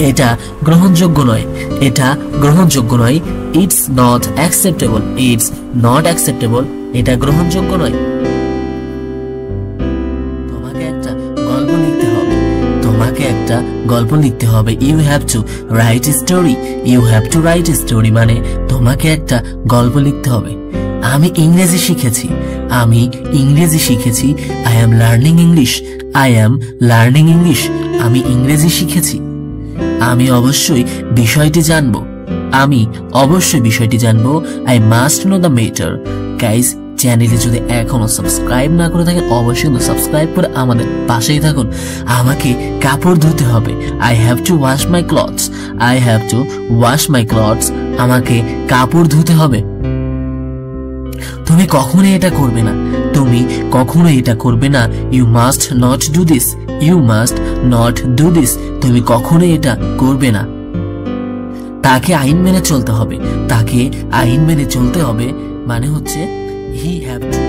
এটা গ্রহণযোগ্য নয়, এটা গ্রহণযোগ্য নয়। It's not acceptable, it's not acceptable, এটা গ্রহণযোগ্য নয়। তোমাকে একটা গল্প লিখতে হবে, তোমাকে একটা গল্প লিখতে হবে। You have to write a story, you have to write a story মানে তোমাকে একটা গল্প লিখতে হবে। আমি ইংরেজি শিখেছি, আমি ইংরেজি শিখেছি। I am learning English, I am learning English, আমি ইংরেজি শিখেছি। আমি অবশ্যই বিষয়টি জানবো, আমি অবশ্যই বিষয়টি জানবো। I must know the matter. Guys, চ্যানেলে যদি এখনো সাবস্ক্রাইব না করে থাকেন অবশ্যই সাবস্ক্রাইব করে আমাদের পাশেই থাকুন। আমাকে কাপড় ধুতে হবে, I have to wash my clothes, I have to wash my clothes, আমাকে কাপড় ধুতে হবে। তুমি কখনোই এটা করবে না, তুমি কখনোই এটা করবে না। You must not do this, you must not do this, তুমি কখনোই এটা করবে না। তাকে আইন মেনে চলতে হবে, তাকে আইন মেনে চলতে হবে মানে হচ্ছে হি হ্যাভ টু